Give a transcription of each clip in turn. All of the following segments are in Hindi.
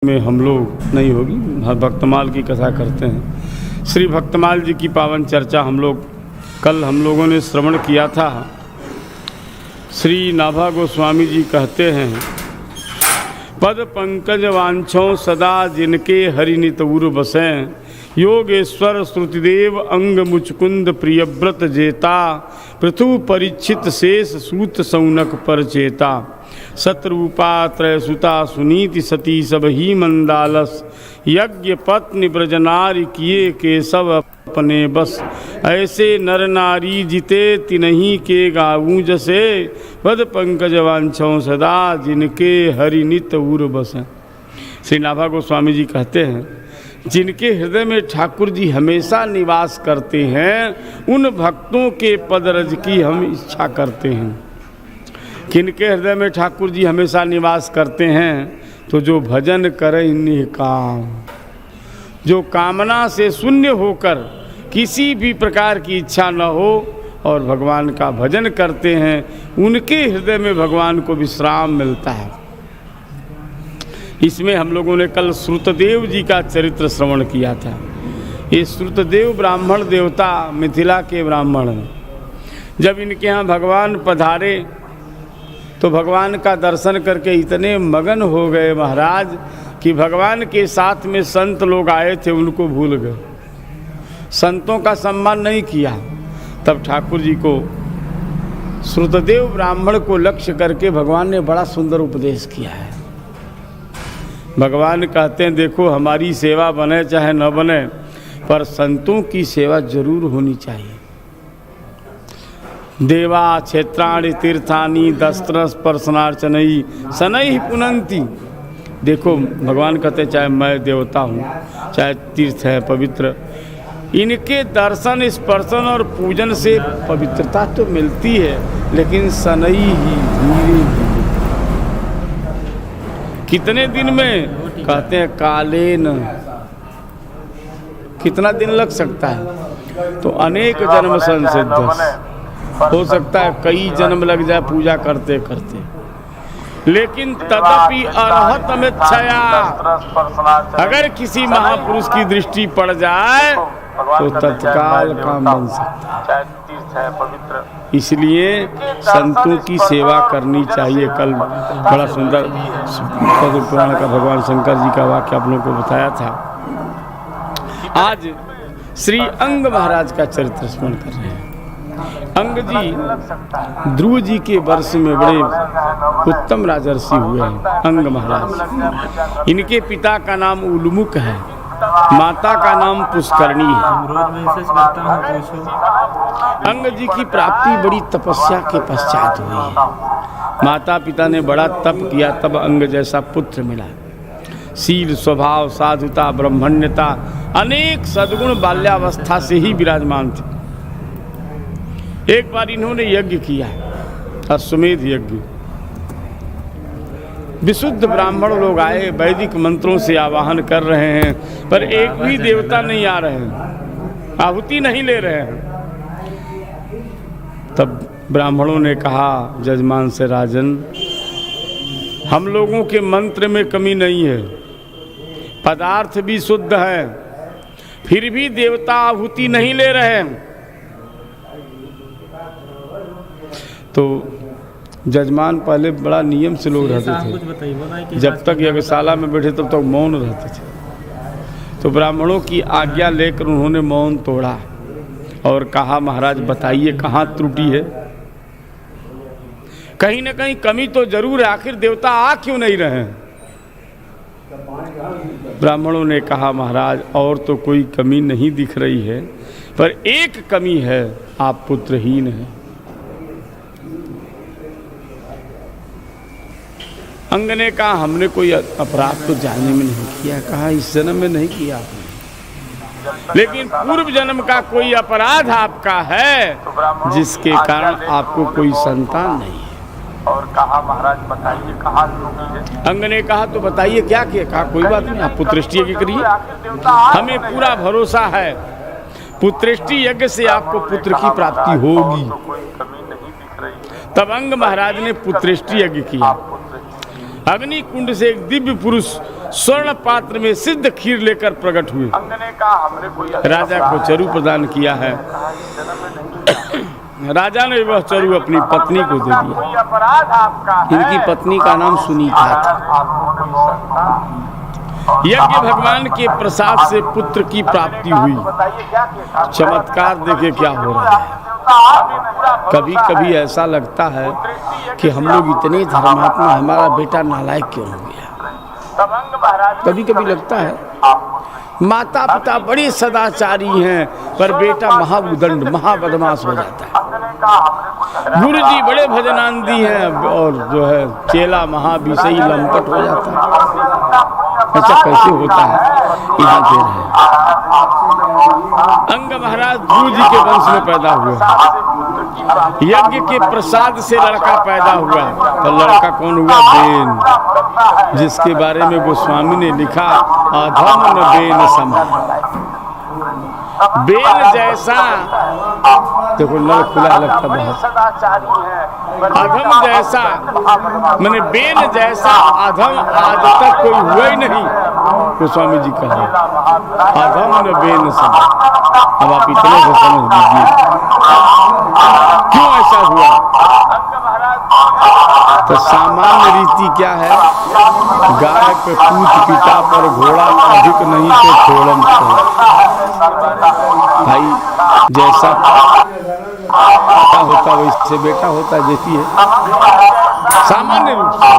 में हम लोग नहीं होगी, भक्तमाल की कथा करते हैं। श्री भक्तमाल जी की पावन चर्चा कल हम लोगों ने श्रवण किया था। श्री नाभा गोस्वामी जी कहते हैं, पद पंकज वांछों सदा जिनके हरिनित उर बसें, योगेश्वर श्रुतिदेव अंग मुचकुंद प्रियव्रत जेता, पृथु परीक्षित शेष सूत सौनक पर चेता, शत्रुपा त्रयसुता सुनीति सती सब ही मंदालस, यज्ञ पत्नी ब्रजनारी किए केशव अपने बस, ऐसे नर नारी जिते तिन्हीं के गाऊं जसे, पद पंकज वांछों सदा जिनके हरि नित उर बसें। श्री नाभा गोस्वामी जी कहते हैं, जिनके हृदय में ठाकुर जी हमेशा निवास करते हैं, उन भक्तों के पदरज की हम इच्छा करते हैं। किनके हृदय में ठाकुर जी हमेशा निवास करते हैं? तो जो भजन करे निष्काम, जो कामना से शून्य होकर किसी भी प्रकार की इच्छा न हो और भगवान का भजन करते हैं, उनके हृदय में भगवान को विश्राम मिलता है। इसमें हम लोगों ने कल श्रुतदेव जी का चरित्र श्रवण किया था। ये श्रुतदेव ब्राह्मण देवता मिथिला के ब्राह्मण हैं। जब इनके यहाँ भगवान पधारे तो भगवान का दर्शन करके इतने मगन हो गए महाराज कि भगवान के साथ में संत लोग आए थे, उनको भूल गए, संतों का सम्मान नहीं किया। तब ठाकुर जी को श्रुतदेव ब्राह्मण को लक्ष्य करके भगवान ने बड़ा सुंदर उपदेश किया है। भगवान कहते हैं, देखो हमारी सेवा बने चाहे न बने, पर संतों की सेवा जरूर होनी चाहिए। देवा क्षेत्राणि तीर्थानि दस्त्र स्पर्शनार्चनई शनैः पुनन्ति। देखो भगवान कहते चाहे मैं देवता हूँ, चाहे तीर्थ है पवित्र, इनके दर्शन स्पर्शन और पूजन से पवित्रता तो मिलती है, लेकिन शनैः धीरे धीरे। कितने दिन में? कहते हैं कालेन। कितना दिन लग सकता है? तो अनेक जन्म संसिद्ध, हो सकता है कई जन्म लग जाए पूजा करते करते, लेकिन तदपि अर्हतमिच्छया, अगर किसी महापुरुष की दृष्टि पड़ जाए तो तत्काल काम बन सकता है। इसलिए संतों की सेवा करनी चाहिए। कल बड़ा सुंदर पद्म पुराण का भगवान शंकर जी का वाक्य आप लोगों को बताया था। आज श्री अंग महाराज का चरित्र स्मरण कर रहे हैं। अंग जी ध्रुव जी के वर्ष में बड़े उत्तम राजर्षि हुए हैं। अंग महाराज, इनके पिता का नाम उलमुख है, माता का नाम पुष्करणी है। अंग जी की प्राप्ति बड़ी तपस्या के पश्चात हुई है। माता पिता ने बड़ा तप किया, तब अंग जैसा पुत्र मिला। शील, स्वभाव, साधुता, ब्रह्मण्यता, अनेक सद्गुण बाल्यावस्था से ही विराजमान थे। एक बार इन्होंने यज्ञ किया, अश्वमेध यज्ञ। विशुद्ध ब्राह्मण लोग आए, वैदिक मंत्रों से आवाहन कर रहे हैं, पर एक भी देवता नहीं आ रहे हैं, आहुति नहीं ले रहे हैं। तब ब्राह्मणों ने कहा जजमान से, राजन हम लोगों के मंत्र में कमी नहीं है, पदार्थ भी शुद्ध है, फिर भी देवता आहुति नहीं ले रहे हैं। तो जजमान पहले बड़ा नियम से लोग रहते थे, जब तक यज्ञशाला में बैठे तब तक मौन रहते थे। तो ब्राह्मणों की आज्ञा लेकर उन्होंने मौन तोड़ा और कहा, महाराज बताइए कहाँ त्रुटि है, कहीं न कहीं कमी तो जरूर है, आखिर देवता आ क्यों नहीं रहे हैं? ब्राह्मणों ने कहा, महाराज और तो कोई कमी नहीं दिख रही है, पर एक कमी है, आप पुत्रहीन हैं। अंग ने कहा, हमने कोई अपराध तो जानने में नहीं किया। कहा, इस जन्म में नहीं किया आपने, लेकिन पूर्व जन्म का कोई अपराध आपका है, जिसके कारण आपको कोई संतान नहीं है। और कहा, महाराज बताइए कहाँ त्रुटि है? अंग ने कहा, तो बताइए क्या किया? कहा, कोई बात नहीं, आप पुत्रेष्टि यज्ञ करिए, हमें पूरा भरोसा है, पुत्रेष्टि यज्ञ से आपको पुत्र की प्राप्ति होगी। तब अंग महाराज ने पुत्रेष्टि यज्ञ किया। अग्नि कुंड से एक दिव्य पुरुष स्वर्ण पात्र में सिद्ध खीर लेकर प्रकट हुए। राजा को चरु प्रदान किया है। राजा ने वह चरु अपनी पत्नी को दे दिया। इनकी पत्नी का नाम सुनीता था। यज्ञ भगवान के प्रसाद से पुत्र की प्राप्ति हुई। चमत्कार देखे क्या हो रहा है। कभी कभी ऐसा लगता है कि हम लोग इतने धर्मात्मा, हमारा बेटा नालायक क्यों हो गया। कभी कभी लगता है माता पिता बड़े सदाचारी हैं पर बेटा महाउदंड महाबदमाश हो जाता है। गुरु जी बड़े भजनांदी हैं और जो है चेला महाविषयी लंपट हो जाता है। ऐसा कैसे होता है। यहाँ दे रहे अंग महाराज गुरु जी के वंश में पैदा हुए। यज्ञ के प्रसाद से लड़का पैदा हुआ। तो लड़का कौन हुआ? बेन, जिसके बारे में गोस्वामी ने लिखा अधम न बेन समा। बेन जैसा, देखो नल खुला लगता बहुत। अधम जैसा मैंने बेन जैसा अधम आज तक कोई हुआ ही नहीं। गोस्वामी जी कहा अधम न बेन समा। अब आप इतने से समझ लीजिए क्यों ऐसा हुआ। तो सामान्य रीति क्या है? गाय पे पूत पिता पर घोड़ा अधिक नहीं तो छोड़म भाई। जैसा होता वैसे बेटा होता जैसी है सामान्य रूप से।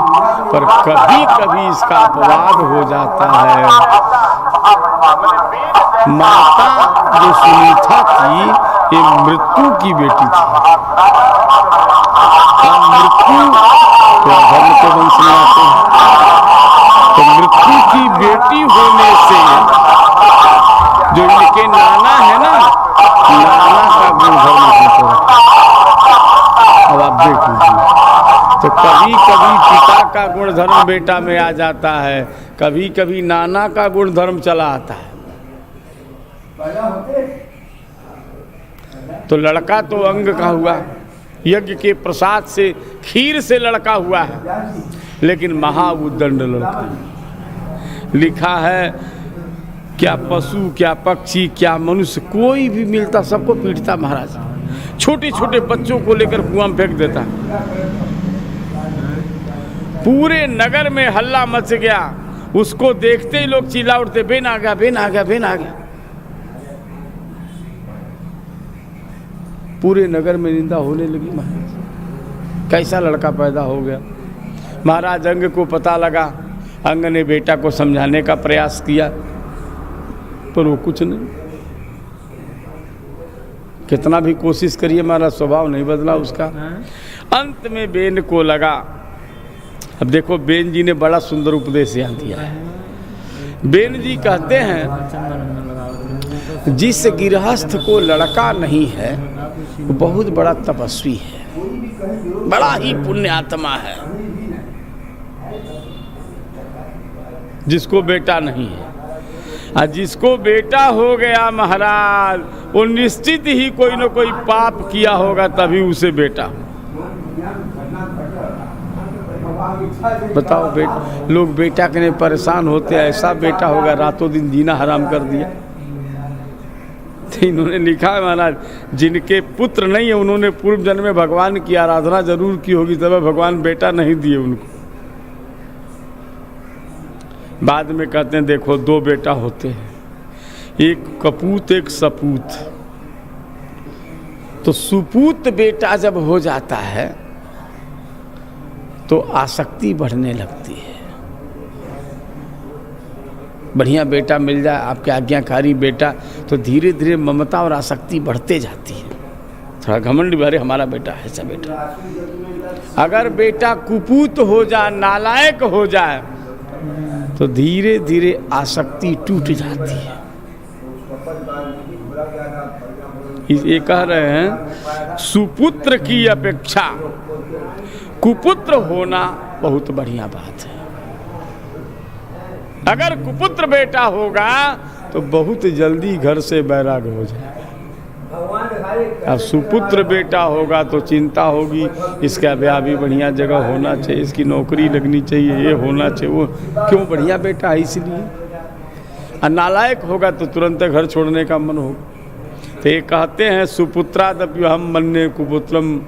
पर कभी कभी इसका अपवाद हो जाता है। माता जो सुनीता थी ये मृत्यु की बेटी थी। मृत्यु तो धर्म के वंश में आते हैं। तो मृत्यु की बेटी होने से जो इनके नाना है ना, नाना का गुण धर्म होता है। अब आप देख लीजिए। तो कभी कभी पिता का गुण धर्म बेटा में आ जाता है, कभी कभी नाना का गुण धर्म चला आता है। तो लड़का तो अंग का हुआ, यज्ञ के प्रसाद से खीर से लड़का हुआ है, लेकिन महाउदंड लड़का। लिखा है क्या पशु क्या पक्षी क्या मनुष्य कोई भी मिलता सबको पीटता महाराज। छोटे छोटे बच्चों को लेकर कुआं में फेंक देता। पूरे नगर में हल्ला मच गया। उसको देखते ही लोग चिल्ला उठते बेन आ गया बेन आ गया बेन आ गया। पूरे नगर में निंदा होने लगी। महाराज कैसा लड़का पैदा हो गया। महाराज अंग को पता लगा। अंग ने बेटा को समझाने का प्रयास किया पर वो कुछ नहीं। कितना भी कोशिश करिए महाराज स्वभाव नहीं बदला उसका। अंत में बेन को लगा। अब देखो बेन जी ने बड़ा सुंदर उपदेश यहाँ दिया है। बेन जी कहते हैं जिस गृहस्थ को लड़का नहीं है वो बहुत बड़ा तपस्वी है, बड़ा ही पुण्य आत्मा है। जिसको बेटा नहीं है और जिसको बेटा हो गया महाराज वो निश्चित ही कोई न कोई पाप किया होगा तभी उसे बेटा हो। बताओ लोग बेटा के लिए परेशान होते हैं। ऐसा बेटा होगा रातों दिन जीना हराम कर दिया। तो इन्होंने लिखा है महाराज जिनके पुत्र नहीं है उन्होंने पूर्व जन्म में भगवान की आराधना जरूर की होगी तब भगवान बेटा नहीं दिए उनको। बाद में कहते हैं देखो दो बेटा होते हैं, एक कपूत एक सपूत। तो सुपूत बेटा जब हो जाता है तो आसक्ति बढ़ने लगती है। बढ़िया बेटा मिल जाए आपके आज्ञाकारी बेटा तो धीरे धीरे ममता और आसक्ति बढ़ते जाती है। थोड़ा घमंड भी, अरे हमारा बेटा है ऐसा बेटा। अगर बेटा कुपूत हो जाए नालायक हो जाए तो धीरे धीरे आसक्ति टूट जाती है। ये कह रहे हैं सुपुत्र की अपेक्षा कुपुत्र होना बहुत बढ़िया बात है। अगर कुपुत्र बेटा होगा तो बहुत जल्दी घर से बैराग हो जाएगा। अब सुपुत्र बेटा होगा तो चिंता होगी, इसका ब्याह भी बढ़िया जगह होना चाहिए, इसकी नौकरी लगनी चाहिए, ये होना चाहिए, वो क्यों बढ़िया बेटा है इसलिए। और नालायक होगा तो तुरंत घर छोड़ने का मन होगा। तो ये कहते हैं सुपुत्रादप्य हम मन्ये कुपुत्रम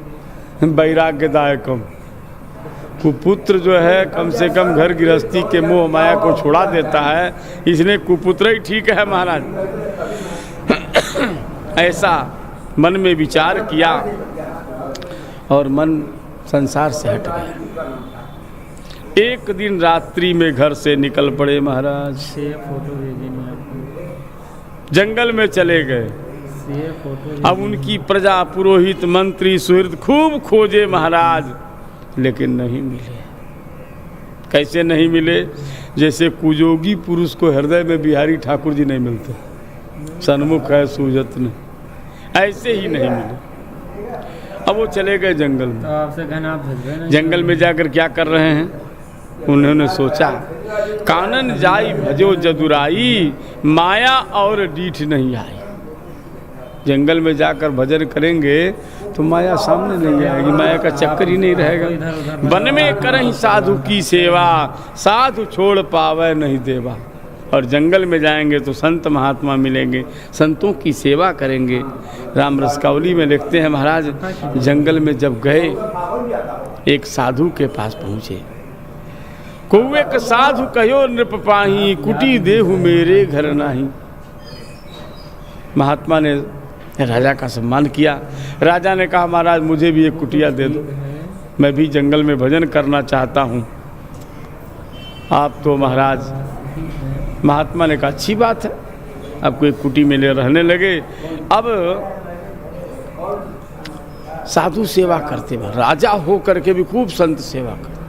वैराग्यदायकम। कुपुत्र जो है कम से कम घर गृहस्थी के मोह माया को छुड़ा देता है, इसलिए कुपुत्र ही ठीक है महाराज। ऐसा मन में विचार किया और मन संसार से हट गया। एक दिन रात्रि में घर से निकल पड़े महाराज, फोटो जंगल में चले गए। अब उनकी प्रजा पुरोहित मंत्री सुहृद खूब खोजे महाराज, लेकिन नहीं मिले। कैसे नहीं मिले? जैसे कुजोगी पुरुष को हृदय में बिहारी ठाकुर जी नहीं मिलते, सन्मुख है सूजत ने, ऐसे ही नहीं मिले। अब वो चले गए जंगल में। तो आपसे कहना आप भेज रहे हैं जंगल में जाकर क्या कर रहे हैं? उन्होंने सोचा कानन जाई भजो जदुराई, माया और डीठ नहीं आई। जंगल में जाकर भजन करेंगे तो माया सामने नहीं आएगी, माया का चक्कर ही नहीं रहेगा। वन में करहीं साधु की सेवा, साधु छोड़ पावे नहीं देवा। और जंगल में जाएंगे तो संत महात्मा मिलेंगे, संतों की सेवा करेंगे। राम रसकावली में लिखते हैं महाराज, जंगल में जब गए एक साधु के पास पहुँचे। कौवे के साधु कहो नृप पाही, कुटी देहु मेरे घर नाही। महात्मा ने राजा का सम्मान किया। राजा ने कहा महाराज मुझे भी एक कुटिया दे दो, मैं भी जंगल में भजन करना चाहता हूँ। आप तो महाराज, महात्मा ने कहा अच्छी बात है, आपको एक कुटी में ले रहने लगे। अब साधु सेवा करते हुए राजा हो करके भी खूब संत सेवा करते।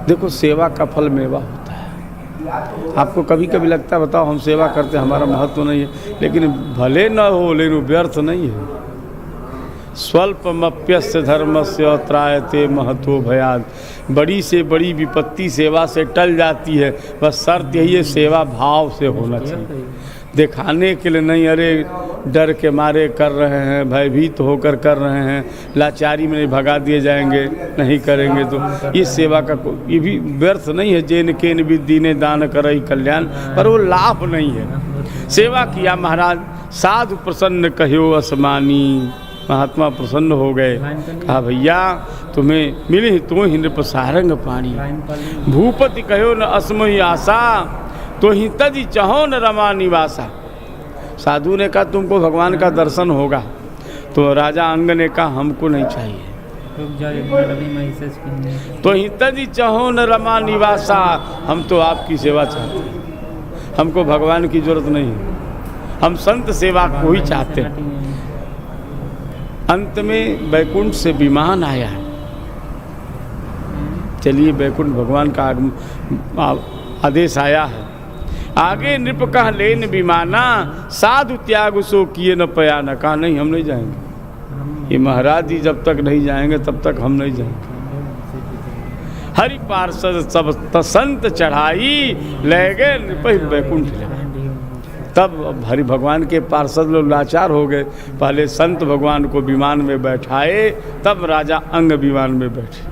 देखो सेवा का फल मेवा होता है। आपको कभी कभी लगता है बताओ हम सेवा करते हमारा महत्व नहीं है, लेकिन भले न हो लेकिन व्यर्थ नहीं है। स्वल्पमप्यस्य धर्मस्य त्रायते महतो भयाद। बड़ी से बड़ी विपत्ति सेवा से टल जाती है, बस शर्त यही है सेवा भाव से होना चाहिए। दिखाने के लिए नहीं, अरे डर के मारे कर रहे हैं, भयभीत होकर कर रहे हैं, लाचारी में नहीं भगा दिए जाएंगे, नहीं करेंगे तो ये सेवा का ये भी व्यर्थ नहीं है। जेन केन भी दीने दान करई कल्याण, पर वो लाभ नहीं है। सेवा किया महाराज, साधु प्रसन्न कहो असमानी। महात्मा प्रसन्न हो गए, कहा भैया तुम्हें मिले तो ही नृप सारंग पानी। भूपति कहो न असमहि आशा, तो ही तजी चहो न रमा निवासा। साधु ने कहा तुमको भगवान का दर्शन होगा, तो राजा अंग ने कहा हमको नहीं चाहिए। तो ही तजी चहो न रमा निवासा, हम तो आपकी सेवा चाहते हैं, हमको भगवान की जरूरत नहीं है, हम संत सेवा को ही चाहते हैं। अंत में बैकुंठ से विमान आया। चलिए बैकुंठ भगवान का आदेश आया है। आगे नृप कह लेन विमाना, साधु त्याग सो किए न पया न। कहा नहीं हम नहीं जाएंगे, ये महाराज जी जब तक नहीं जाएंगे तब तक हम नहीं जाएंगे। हरि पार्षद सब संत चढ़ाई, ले गए नृप बैकुंठ ले। तब हरि भगवान के पार्षद लोग लाचार हो गए। पहले संत भगवान को विमान में बैठाए, तब राजा अंग विमान में बैठे।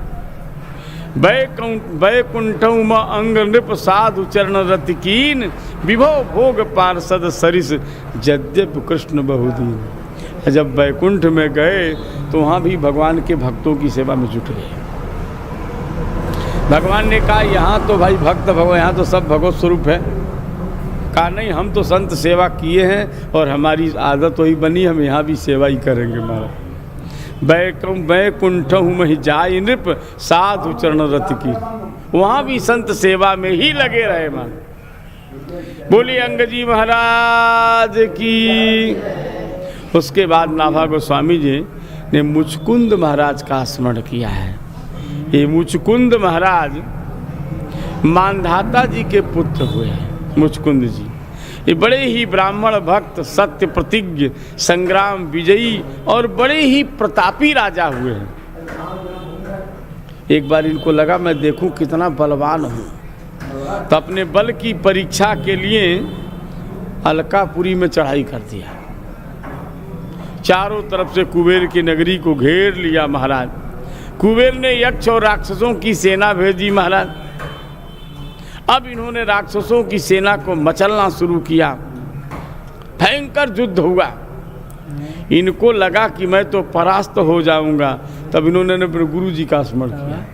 बैकुंठौ म अंग नृप साधु चरण रति कीन, विभो भोग पार्षद सरिस यद्यपि कृष्ण बहुदीन। जब बैकुंठ में गए तो वहाँ भी भगवान के भक्तों की सेवा में जुट गए। भगवान ने कहा यहाँ तो भाई भक्त भगवान, यहाँ तो सब भगवत स्वरूप है। कहा नहीं हम तो संत सेवा किए हैं और हमारी आदत वही बनी, हम यहाँ भी सेवा ही करेंगे। महाराज बैकुंठौ महि जाय नृप साधु चरण रति की, वहाँ भी संत सेवा में ही लगे रहे। मान बोली अंग जी महाराज की। उसके बाद नाभा गोस्वामी जी ने मुचकुंद महाराज का स्मरण किया है। ये मुचकुंद महाराज मानधाता जी के पुत्र हुए हैं। मुचकुंद जी ये बड़े ही ब्राह्मण भक्त, सत्य प्रतिज्ञ, संग्राम विजयी और बड़े ही प्रतापी राजा हुए हैं। एक बार इनको लगा मैं देखूं कितना बलवान हूँ, तो अपने बल की परीक्षा के लिए अलकापुरी में चढ़ाई कर दिया। चारों तरफ से कुबेर की नगरी को घेर लिया महाराज। कुबेर ने यक्ष और राक्षसों की सेना भेजी महाराज। अब इन्होंने राक्षसों की सेना को मचलना शुरू किया। भयंकर युद्ध हुआ। इनको लगा कि मैं तो परास्त हो जाऊंगा। तब इन्होंने अपने गुरु जी का स्मरण किया।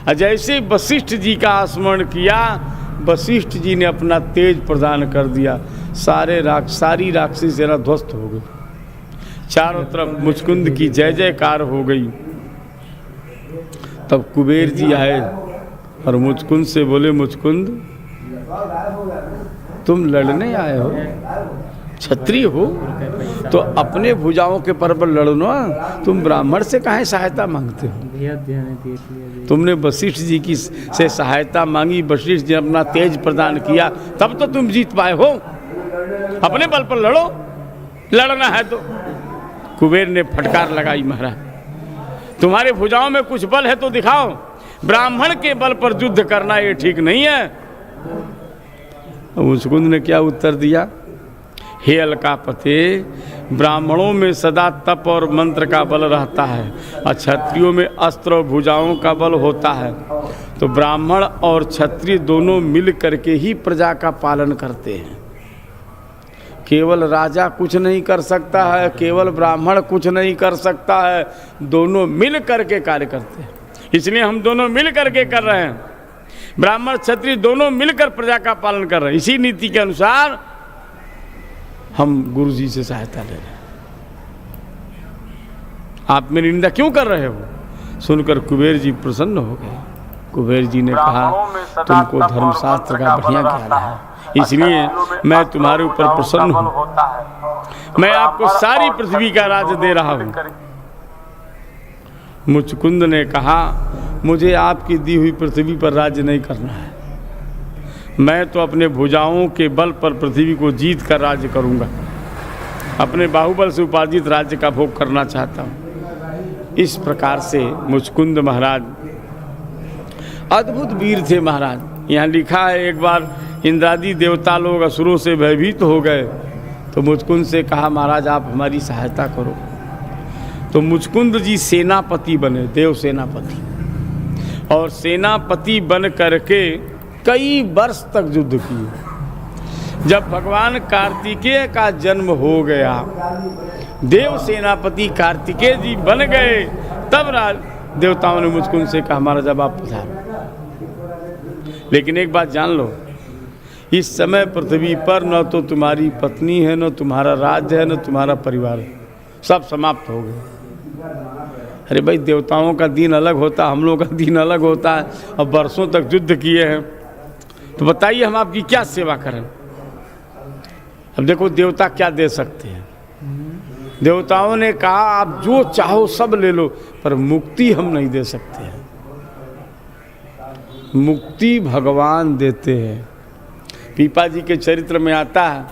और जैसे वशिष्ठ जी का स्मरण किया, वशिष्ठ जी ने अपना तेज प्रदान कर दिया। सारी राक्षसी सेना ध्वस्त हो गई। चारों तरफ मुचकुंद की जय जयकार हो गई। तब कुबेर जी आए और मुचकुंद से बोले, मुचकुंद तुम लड़ने आए हो, क्षत्रिय हो तो अपने भुजाओं के पर लड़ो ना। तुम ब्राह्मण से काहे सहायता मांगते हो? तुमने वशिष्ठ जी की से सहायता मांगी, वशिष्ठ जी ने अपना तेज प्रदान किया, तब तो तुम जीत पाए हो। अपने बल पर लड़ो, लड़ना है तो। कुबेर ने फटकार लगाई, महाराज तुम्हारे भुजाओं में कुछ बल है तो दिखाओ। ब्राह्मण के बल पर युद्ध करना ये ठीक नहीं है। मुचकुंद ने क्या उत्तर दिया? हे अलकापते, ब्राह्मणों में सदा तप और मंत्र का बल रहता है और क्षत्रियों में अस्त्र और भुजाओं का बल होता है। तो ब्राह्मण और क्षत्रिय दोनों मिल करके ही प्रजा का पालन करते हैं। केवल राजा कुछ नहीं कर सकता है, केवल ब्राह्मण कुछ नहीं कर सकता है, दोनों मिल करके कार्य करते हैं। इसलिए हम दोनों मिल करके कर रहे हैं। ब्राह्मण क्षत्रिय दोनों मिलकर प्रजा का पालन कर रहे हैं। इसी नीति के अनुसार हम गुरु जी से सहायता ले रहे हैं। आप मेरी निंदा क्यों कर रहे हो? सुनकर कुबेर जी प्रसन्न हो गए। कुबेर जी ने कहा, तुमको धर्मशास्त्र का बढ़िया ज्ञान है, इसलिए मैं तुम्हारे ऊपर प्रसन्न हूँ। मैं आपको सारी पृथ्वी का राज्य दे रहा हूँ। मुचकुंद ने कहा, मुझे आपकी दी हुई पृथ्वी पर राज्य नहीं करना है। मैं तो अपने भुजाओं के बल पर पृथ्वी को जीत कर राज्य करूंगा। अपने बाहुबल से उपार्जित राज्य का भोग करना चाहता हूँ। इस प्रकार से मुचकुंद महाराज अद्भुत वीर थे महाराज। यहाँ लिखा है, एक बार इंद्रादि देवता लोग असुरों से भयभीत हो गए तो मुचकुंद से कहा, महाराज आप हमारी सहायता करो। तो मुचकुंद जी सेनापति बने, देव सेनापति, और सेनापति बन करके कई वर्ष तक युद्ध किए। जब भगवान कार्तिकेय का जन्म हो गया, देव सेनापति कार्तिकेय जी बन गए, तब राज देवताओं ने मुचकुंद से कहा, महाराज अब आप पधारो। लेकिन एक बात जान लो, इस समय पृथ्वी पर न तो तुम्हारी पत्नी है, न तुम्हारा राज्य है, न तुम्हारा परिवार है, सब समाप्त हो गए। अरे भाई, देवताओं का दिन अलग होता, हम लोगों का दिन अलग होता है। अब वर्षों तक युद्ध किए हैं, तो बताइए हम आपकी क्या सेवा करें? अब देखो देवता क्या दे सकते हैं। देवताओं ने कहा, आप जो चाहो सब ले लो, पर मुक्ति हम नहीं दे सकते हैं। मुक्ति भगवान देते हैं। पीपा जी के चरित्र में आता है,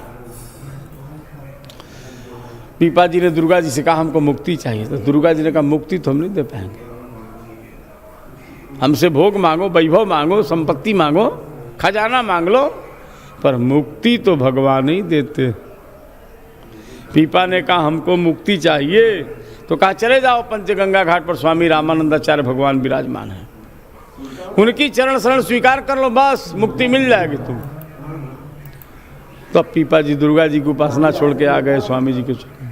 पीपा जी ने दुर्गा जी से कहा हमको मुक्ति चाहिए। तो दुर्गा जी ने कहा, मुक्ति तो हम नहीं दे पाएंगे, हमसे भोग मांगो, वैभव मांगो, संपत्ति मांगो, खजाना मांग लो, पर मुक्ति तो भगवान ही देते। पीपा ने कहा हमको मुक्ति चाहिए। तो कहा चले जाओ पंचगंगा घाट पर स्वामी रामानंदाचार्य भगवान विराजमान है, उनकी चरण शरण स्वीकार कर लो, बस मुक्ति मिल जाएगी तुम। तो पीपा जी दुर्गा जी की उपासना छोड़ के आ गए स्वामी जी के चरण।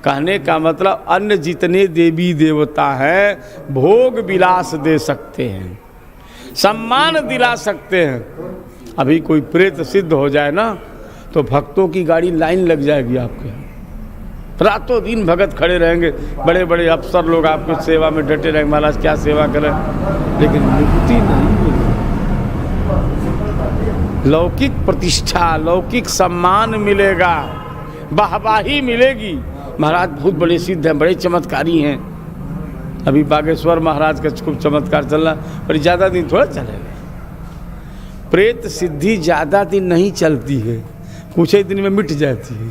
कहने का मतलब, अन्य जितने देवी देवता हैं भोग विलास दे सकते हैं, सम्मान दिला सकते हैं। अभी कोई प्रेत सिद्ध हो जाए ना, तो भक्तों की गाड़ी लाइन लग जाएगी आपके। रातों दिन भगत खड़े रहेंगे, बड़े बड़े अफसर लोग आपकी सेवा में डटे रहेंगे, महाराज क्या सेवा करें, लेकिन मुक्ति नहीं मिलेगी। लौकिक प्रतिष्ठा, लौकिक सम्मान मिलेगा, वाहवाही मिलेगी। महाराज बहुत बड़े सिद्ध हैं, बड़े चमत्कारी हैं। अभी बागेश्वर महाराज का खूब चमत्कार चल रहा, पर ज़्यादा दिन थोड़ा चलेगा। प्रेत सिद्धि ज़्यादा दिन नहीं चलती है, कुछ ही दिन में मिट जाती है,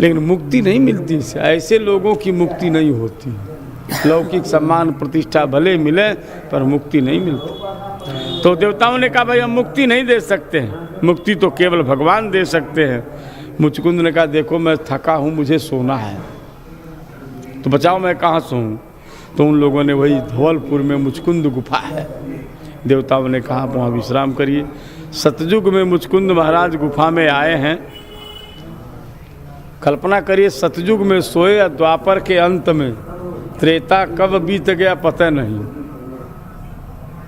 लेकिन मुक्ति नहीं मिलती इससे। ऐसे लोगों की मुक्ति नहीं होती। लौकिक सम्मान प्रतिष्ठा भले मिले, पर मुक्ति नहीं मिलती। तो देवताओं ने कहा भाई हम मुक्ति नहीं दे सकते हैं, मुक्ति तो केवल भगवान दे सकते हैं। मुचकुंद ने कहा देखो मैं थका हूँ, मुझे सोना है, तो बचाओ मैं कहाँ सोऊं। तो उन लोगों ने वही धवलपुर में मुचकुंद गुफा है, देवताओं ने कहा वहाँ विश्राम करिए। सतयुग में मुचकुंद महाराज गुफा में आए हैं। कल्पना करिए सतयुग में सोए या द्वापर के अंत में, त्रेता कब बीत गया पता नहीं,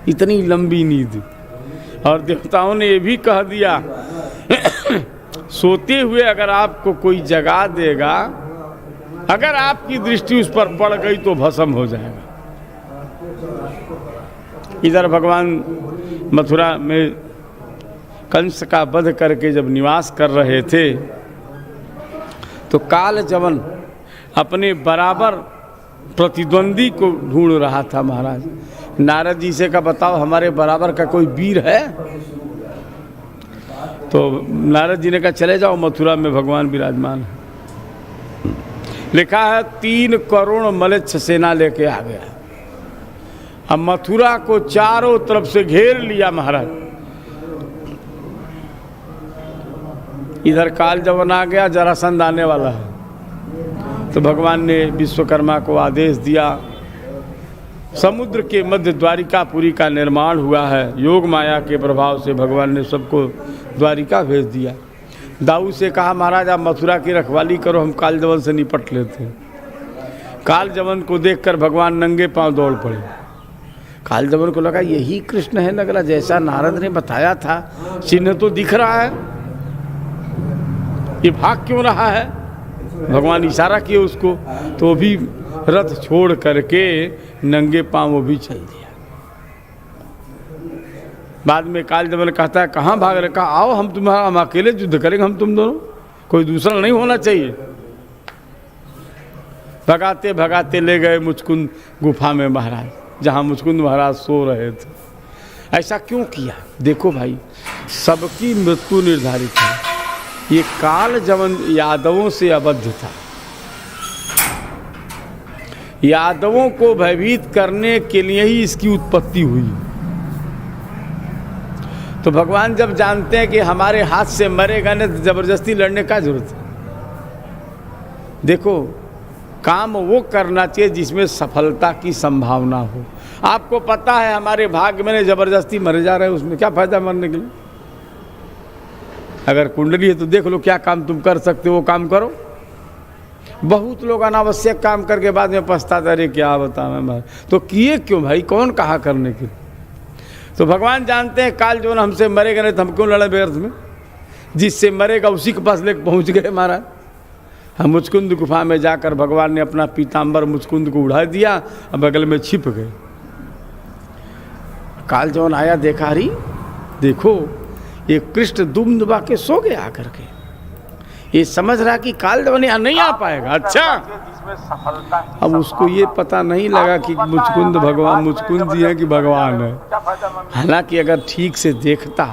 इतनी लंबी नींद। और देवताओं ने ये भी कह दिया सोते हुए अगर आपको कोई जगा देगा, अगर आपकी दृष्टि उस पर पड़ गई तो भस्म हो जाएगा। इधर भगवान मथुरा में कंस का वध करके जब निवास कर रहे थे तो काल जवन अपने बराबर प्रतिद्वंदी को ढूंढ रहा था महाराज। नारद जी से कहा बताओ हमारे बराबर का कोई वीर है? तो नारद जी ने कहा चले जाओ, मथुरा में भगवान विराजमान है। लिखा है 3 करोड़ मलेच्छ सेना लेके आ गया। अब मथुरा को चारों तरफ से घेर लिया महाराज। इधर काल जवन आ गया, जरासंध आने वाला है। तो भगवान ने विश्वकर्मा को आदेश दिया, समुद्र के मध्य द्वारिकापुरी का निर्माण हुआ है। योग माया के प्रभाव से भगवान ने सबको द्वारिका भेज दिया। दाऊ से कहा महाराज आप मथुरा की रखवाली करो, हम काल जवन से निपट लेते हैं। काल जवन को देखकर भगवान नंगे पांव दौड़ पड़े। काल जवन को लगा यही कृष्ण है, लगा जैसा नारद ने बताया था, चिन्ह तो दिख रहा है, ये भाग क्यों रहा है? भगवान इशारा किए उसको, तो वो भी रथ छोड़ करके नंगे पांव वो भी चल दिया। बाद में काल जवन कहता है कहाँ भाग रहे? कहा आओ हम अकेले युद्ध करेंगे, हम तुम दोनों, कोई दूसरा नहीं होना चाहिए। भगाते भगाते ले गए मुचकुंद गुफा में महाराज, जहाँ मुचकुंद महाराज सो रहे थे। ऐसा क्यों किया? देखो भाई, सबकी मृत्यु निर्धारित है। ये काल जवन यादवों से अबद्ध था, यादवों को भयभीत करने के लिए ही इसकी उत्पत्ति हुई। तो भगवान जब जानते हैं कि हमारे हाथ से मरेगा नहीं तो जबरदस्ती लड़ने का जरूरत है। देखो, काम वो करना चाहिए जिसमें सफलता की संभावना हो। आपको पता है हमारे भाग्य में जबरदस्ती मरे जा रहे हैं, उसमें क्या फायदा मरने के लिए? अगर कुंडली है तो देख लो क्या काम तुम कर सकते हो, वो काम करो। बहुत लोग अनावश्यक काम करके बाद में पछताते, अरे क्या बताऊं भाई, तो किए क्यों भाई? कौन कहा करने के? तो भगवान जानते हैं काल जो हमसे मरेगा नहीं तो हम क्यों लड़े व्यर्थ में? जिससे मरेगा उसी के पास लेकर पहुंच गए महाराज। हम मुचकुंद गुफा में जाकर भगवान ने अपना पीताम्बर मुचकुंद को उड़ा दिया और बगल में छिप गए। काल जवन आया, देखा रही देखो ये कृष्ण दुम दुबा के सो गया आकर के। ये समझ रहा कि काल जवन यहाँ नहीं आ पाएगा। अच्छा, अब उसको ये पता नहीं लगा कि मुचकुंद भगवान मुचकुंद जी है कि भगवान है। हालांकि अगर ठीक से देखता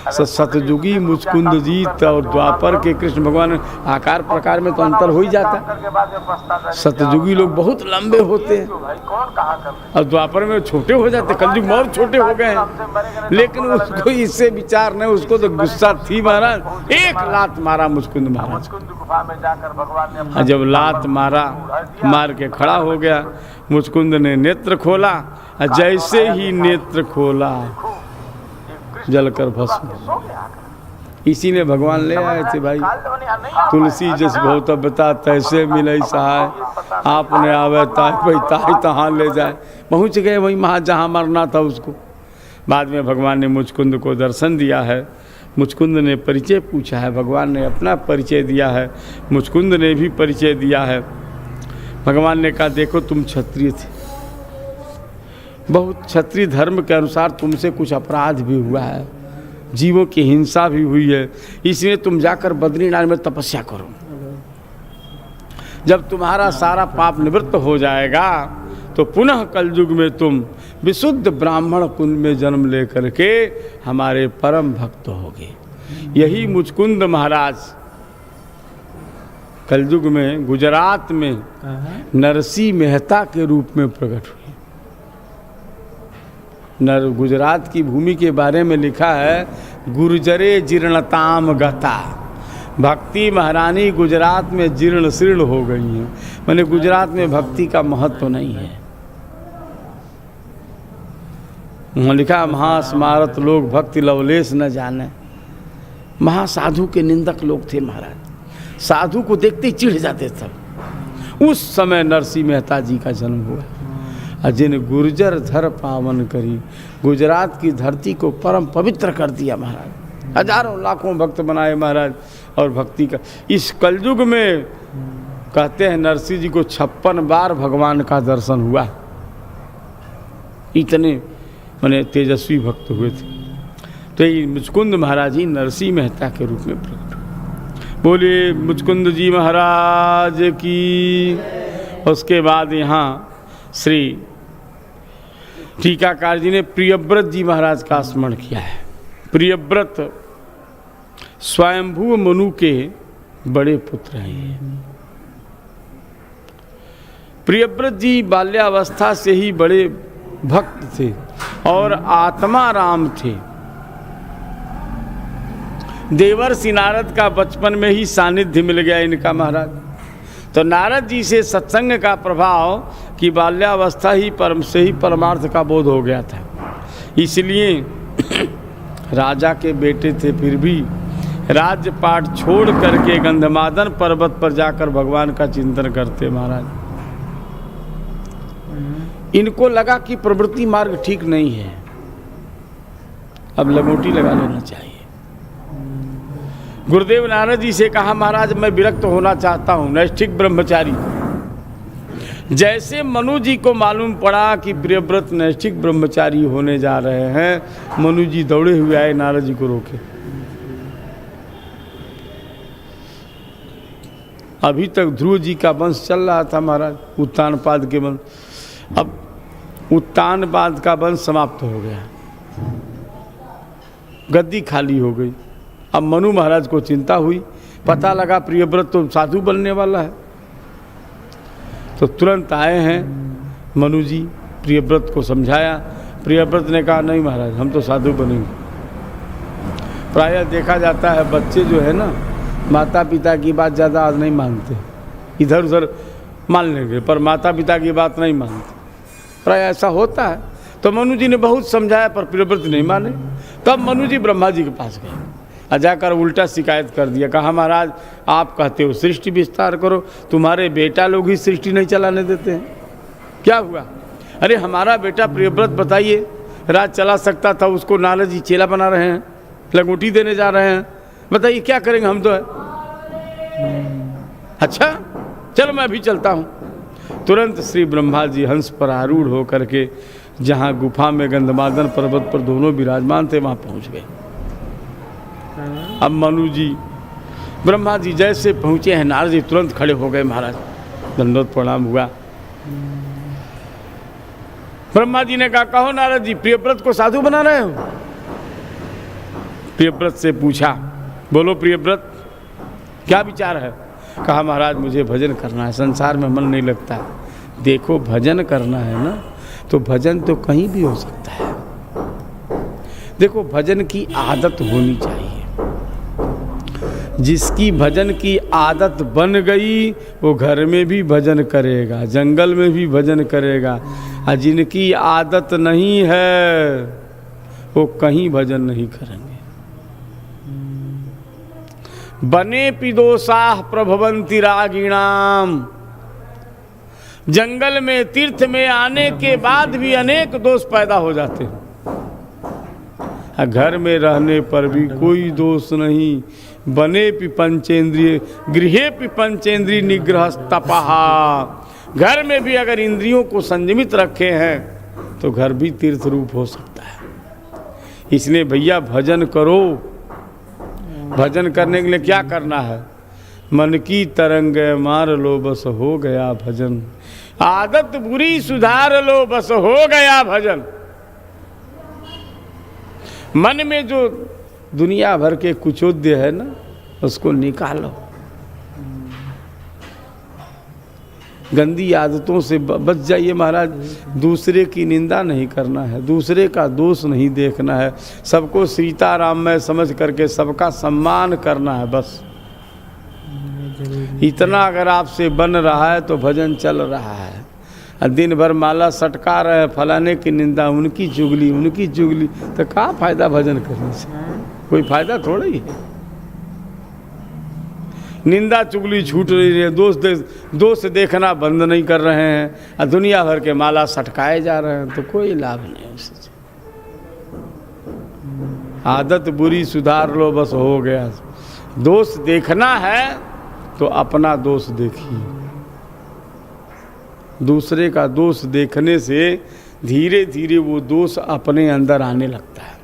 तो सतयुगी मुचकुंद जी और द्वापर के कृष्ण भगवान आकार प्रकार में तो अंतर हो ही जाता। सतयुगी लोग बहुत लंबे होते हैं और द्वापर में छोटे हो जाते, कलयुग में और छोटे हो गए हैं। लेकिन उसको इससे विचार नहीं, उसको तो गुस्सा थी महाराज। एक लात मारा मुचकुंद महाराज, जब लात मारा मार के खड़ा हो गया। मुचकुंद ने नेत्र खोला, जैसे ही नेत्र खोला जलकर भस्म। इसी ने भगवान ले आए थे भाई, तुलसी जस भौतव्यता तैसे मिले सहाय, आपने आवे ताई तहाँ ले जाए। पहुँच गए वहीं वहाँ जहाँ मरना था उसको। बाद में भगवान ने मुचकुंद को दर्शन दिया है। मुचकुंद ने परिचय पूछा है, भगवान ने अपना परिचय दिया है, मुचकुंद ने भी परिचय दिया है। भगवान ने कहा देखो तुम क्षत्रिय थे, बहुत क्षत्रिय धर्म के अनुसार तुमसे कुछ अपराध भी हुआ है, जीवों की हिंसा भी हुई है, इसलिए तुम जाकर बद्रीनाथ में तपस्या करो। जब तुम्हारा सारा पाप निवृत्त हो जाएगा तो पुनः कलयुग में तुम विशुद्ध ब्राह्मण कुल में जन्म लेकर के हमारे परम भक्त होगे। यही मुचकुंद महाराज कलयुग में गुजरात में नरसी मेहता के रूप में प्रकट हुए। गुजरात की भूमि के बारे में लिखा है, गुर्जरे जीर्णताम गता भक्ति महारानी गुजरात में जीर्ण शीर्ण हो गई हैं। मैंने गुजरात में भक्ति का महत्व नहीं है। वहाँ लिखा महास्मारत लोग भक्ति लवलेश न जाने। महासाधु के निंदक लोग थे महाराज, साधु को देखते ही चिढ़ जाते सब। उस समय नरसिंह मेहता जी का जन्म हुआ। जिन गुर्जर धर पावन करी, गुजरात की धरती को परम पवित्र कर दिया महाराज। हजारों लाखों भक्त बनाए महाराज। और भक्ति का इस कलयुग में कहते हैं नरसिंह जी को 56 बार भगवान का दर्शन हुआ। इतने माने तेजस्वी भक्त हुए थे। तो ये मुचकुंद महाराज जी नरसिंह मेहता के रूप में प्रकट हुए। बोलिए मुचकुंद जी महाराज की। उसके बाद यहाँ श्री टीकाकार जी ने प्रियव्रत जी महाराज का स्मरण किया है। प्रियव्रत स्वयंभू मनु के बड़े पुत्र हैं। प्रियव्रत जी बाल्यावस्था से ही बड़े भक्त थे और आत्मा राम थे। देवर्षि नारद का बचपन में ही सानिध्य मिल गया इनका महाराज। तो नारद जी से सत्संग का प्रभाव कि बाल्यावस्था ही परमार्थ का बोध हो गया था। इसलिए राजा के बेटे थे, फिर भी राजपाट छोड़ करके गंधमादन पर्वत पर जाकर भगवान का चिंतन करते महाराज। इनको लगा कि प्रवृत्ति मार्ग ठीक नहीं है, अब लंगोटी लगा लेना चाहिए। गुरुदेव नारद जी से कहा महाराज मैं विरक्त होना चाहता हूँ, नैष्ठिक ब्रह्मचारी। जैसे मनु जी को मालूम पड़ा कि प्रियव्रत नैष्ठिक ब्रह्मचारी होने जा रहे हैं, मनु जी दौड़े हुए आए नारद जी को रोके। अभी तक ध्रुव जी का वंश चल रहा था महाराज, उत्तानपाद के वंश। अब उत्तानपाद का वंश समाप्त हो गया, गद्दी खाली हो गई। अब मनु महाराज को चिंता हुई, पता लगा प्रियव्रत तो साधु बनने वाला है। तो तुरंत आए हैं मनु जी, प्रियव्रत को समझाया। प्रियव्रत ने कहा नहीं महाराज हम तो साधु बनेंगे। प्रायः देखा जाता है बच्चे जो है ना माता पिता की बात ज़्यादा आज नहीं मानते, इधर उधर मान लेंगे पर माता पिता की बात नहीं मानते, प्राय ऐसा होता है। तो मनु जी ने बहुत समझाया पर प्रियव्रत नहीं माने। तब मनु जी ब्रह्मा जी के पास गए और जाकर उल्टा शिकायत कर दिया। कहा महाराज आप कहते हो सृष्टि विस्तार करो, तुम्हारे बेटा लोग ही सृष्टि नहीं चलाने देते हैं, क्या हुआ? अरे हमारा बेटा प्रियव्रत बताइए राज चला सकता था, उसको नारद जी चेला बना रहे हैं, लंगोटी देने जा रहे हैं, बताइए क्या करेंगे हम तो है। अच्छा चलो मैं अभी चलता हूँ। तुरंत श्री ब्रह्मा जी हंस पर आरूढ़ होकर के जहाँ गुफा में गंधमादन पर्वत पर दोनों विराजमान थे वहाँ पहुँच गए। अब मनु जी ब्रह्मा जी जैसे पहुँचे हैं नारद जी तुरंत खड़े हो गए महाराज, दंडोत प्रणाम हुआ। ब्रह्मा जी ने कहा कहो नारद जी प्रियव्रत को साधु बना रहे हो? प्रियव्रत से पूछा बोलो प्रियव्रत क्या विचार है? कहा महाराज मुझे भजन करना है, संसार में मन नहीं लगता है। देखो भजन करना है ना तो भजन तो कहीं भी हो सकता है। देखो भजन की आदत होनी चाहिए। जिसकी भजन की आदत बन गई वो घर में भी भजन करेगा, जंगल में भी भजन करेगा, और जिनकी आदत नहीं है वो कहीं भजन नहीं करेंगे। बने पिदोसाह प्रभवंती रागिणाम, जंगल में तीर्थ में आने के बाद भी अनेक दोष पैदा हो जाते हैं, घर में रहने पर भी कोई दोष नहीं। बने पि पंचेंद्रिय गृहे पि पंचेंद्रिय निग्रह तपहा, घर में भी अगर इंद्रियों को संयमित रखे हैं तो घर भी तीर्थ रूप हो सकता है। इसलिए भैया भजन करो। भजन करने के लिए क्या करना है? मन की तरंग मार लो बस हो गया भजन, आदत बुरी सुधार लो बस हो गया भजन। मन में जो दुनिया भर के कुचोद्य है ना उसको निकालो, गंदी आदतों से बच जाइए महाराज। दूसरे की निंदा नहीं करना है, दूसरे का दोष नहीं देखना है, सबको सीताराम में समझ करके सबका सम्मान करना है बस। इतना अगर आपसे बन रहा है तो भजन चल रहा है। और दिन भर माला सटका रहे हैं, फलाने की निंदा, उनकी चुगली, तो क्या फायदा भजन करने से? कोई फायदा थोड़ा ही है। निंदा चुगली छूट रही है, दोस्त देखना बंद नहीं कर रहे हैं, और दुनिया भर के माला सटकाए जा रहे हैं, तो कोई लाभ नहीं उससे। आदत बुरी सुधार लो, बस हो गया। दोस्त देखना है तो अपना दोष देखिए। दूसरे का दोष देखने से धीरे धीरे वो दोष अपने अंदर आने लगता है।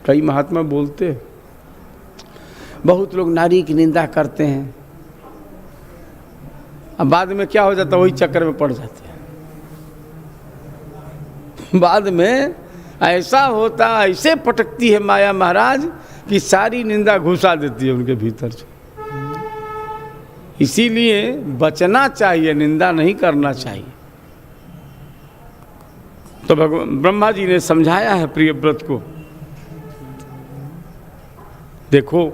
कई महात्मा बोलते हैं, बहुत लोग नारी की निंदा करते हैं, अब बाद में क्या हो जाता है, वही चक्कर में पड़ जाते हैं। बाद में ऐसा होता, ऐसे पटकती है माया महाराज कि सारी निंदा घुसा देती है उनके भीतर से। इसीलिए बचना चाहिए, निंदा नहीं करना चाहिए। तो भगवान ब्रह्मा जी ने समझाया है प्रियव्रत को, देखो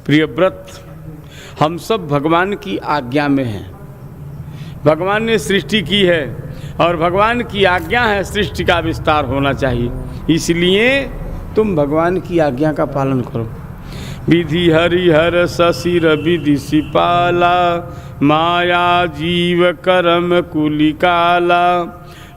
प्रियव्रत, हम सब भगवान की आज्ञा में हैं। भगवान ने सृष्टि की है और भगवान की आज्ञा है सृष्टि का विस्तार होना चाहिए, इसलिए तुम भगवान की आज्ञा का पालन करो। विधि हरिहर सशिर विधि सिपाला, माया जीव करम कुलिकाला,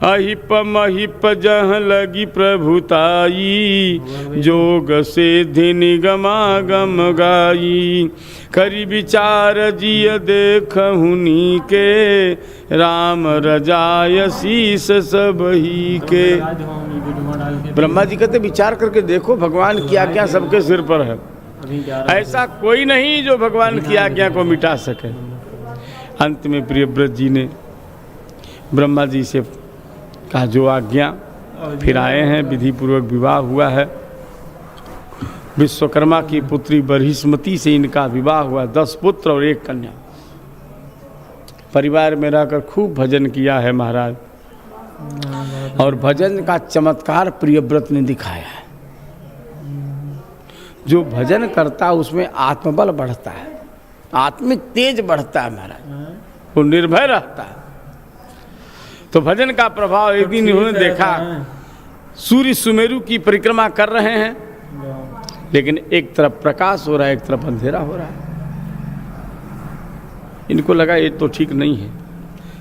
अहिप महिप जह लगी प्रभुताई, जोग से निगमागम गाई, करी विचार जिय देख हुनी के, राम रजाय शीस सबही के। ब्रह्मा जी कहते विचार करके देखो, भगवान की आज्ञा सबके सिर पर है, ऐसा कोई नहीं जो भगवान की आज्ञा को मिटा सके। अंत में प्रियव्रत जी ने ब्रह्मा जी से कहा जो आज्ञा, फिर आए हैं, विधि पूर्वक विवाह हुआ है। विश्वकर्मा की पुत्री बृहस्पति से इनका विवाह हुआ, 10 पुत्र और 1 कन्या। परिवार में रहकर खूब भजन किया है महाराज, और भजन का चमत्कार प्रियव्रत ने दिखाया है। जो भजन करता उसमें आत्मबल बढ़ता है, आत्मिक तेज बढ़ता है महाराज, वो निर्भय रहता है। तो भजन का प्रभाव एक दिन उन्होंने देखा, सूर्य सुमेरु की परिक्रमा कर रहे हैं, लेकिन एक तरफ प्रकाश हो रहा है, एक तरफ अंधेरा हो रहा है। इनको लगा ये तो ठीक नहीं है,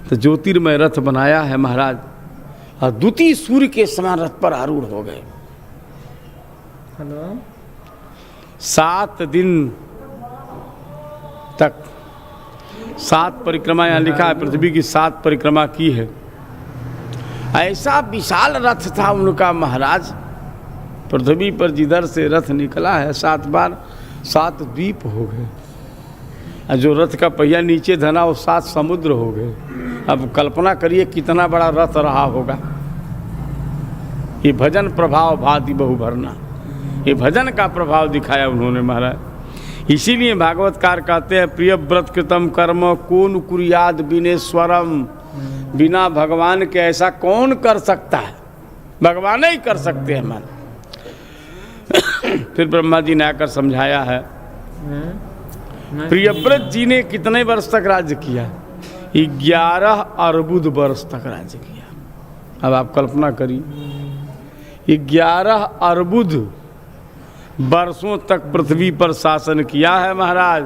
तो ज्योतिर्मय रथ बनाया है महाराज, और द्वितीय सूर्य के समान रथ पर आरूढ़ हो गए। 7 दिन तक 7 परिक्रमा, यहाँ लिखा है पृथ्वी की 7 परिक्रमा की है। ऐसा विशाल रथ था उनका महाराज, पृथ्वी पर जिधर से रथ निकला है 7 बार 7 द्वीप हो गए, और जो रथ का पहिया नीचे धना वो 7 समुद्र हो गए। अब कल्पना करिए कितना बड़ा रथ रहा होगा। ये भजन प्रभाव भाति बहु भरना, ये भजन का प्रभाव दिखाया उन्होंने महाराज। इसीलिए भागवतकार कहते हैं, प्रियव्रत कृतम कर्म कौन कुर्याद विनेश्वरम, बिना भगवान के ऐसा कौन कर सकता है, भगवान ही कर सकते हैं मन। फिर ब्रह्मा जी ने आकर समझाया है, प्रियव्रत जी ने कितने वर्ष तक राज्य किया? 11 अर्बुद वर्ष तक राज्य किया। अब आप कल्पना करिए, 11 अर्बुद वर्षों तक पृथ्वी पर शासन किया है महाराज।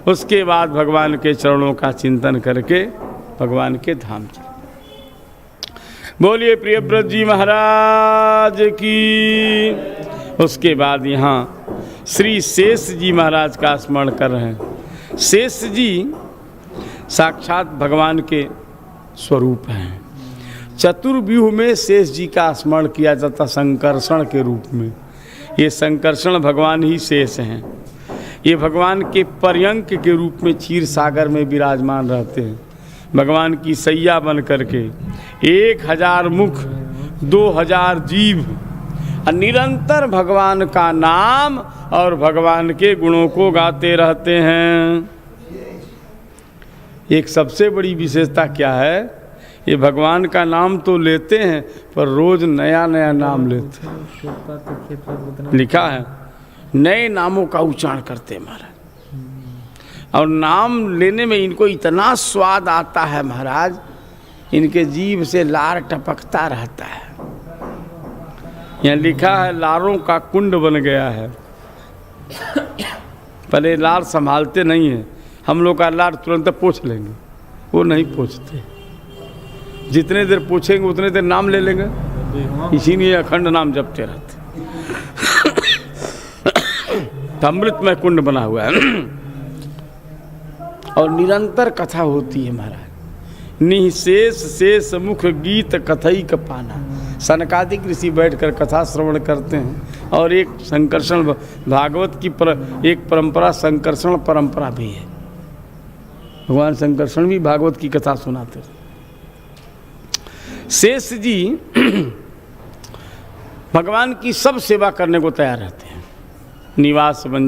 उसके बाद भगवान के चरणों का चिंतन करके भगवान के धाम चले। बोलिए प्रियव्रत जी महाराज की। उसके बाद यहाँ श्री शेष जी महाराज का स्मरण कर रहे हैं। शेष जी साक्षात भगवान के स्वरूप हैं। चतुर्व्यूह में शेष जी का स्मरण किया जाता संकर्षण के रूप में। ये संकर्षण भगवान ही शेष हैं। ये भगवान के पर्यंक के रूप में क्षीर सागर में विराजमान रहते हैं। भगवान की सैया बन करके 1000 मुख 2000 जीव निरंतर भगवान का नाम और भगवान के गुणों को गाते रहते हैं। एक सबसे बड़ी विशेषता क्या है, ये भगवान का नाम तो लेते हैं पर रोज नया नया नाम लेते हैं। लिखा है नए नामों का उच्चारण करते हैं महाराज। और नाम लेने में इनको इतना स्वाद आता है महाराज, इनके जीभ से लार टपकता रहता है। यहाँ लिखा है लारों का कुंड बन गया है। पहले लार संभालते नहीं हैं, हम लोग का लार तुरंत पोंछ लेंगे, वो नहीं पोंछते। जितने देर पूछेंगे उतने देर नाम ले लेंगे, इसीलिए अखंड नाम जपते रहते। अमृत में कुंड बना हुआ है और निरंतर कथा होती है महाराज। निःशेष शेष मुख गीत कथई का पाना। सनकादिक ऋषि बैठकर कथा श्रवण करते हैं। और एक संकर्षण भागवत की एक परंपरा संकर्षण परंपरा भी है। भगवान संकर्षण भी भागवत की कथा सुनाते थे। शेष जी भगवान की सब सेवा करने को तैयार रहते हैं। निवास बन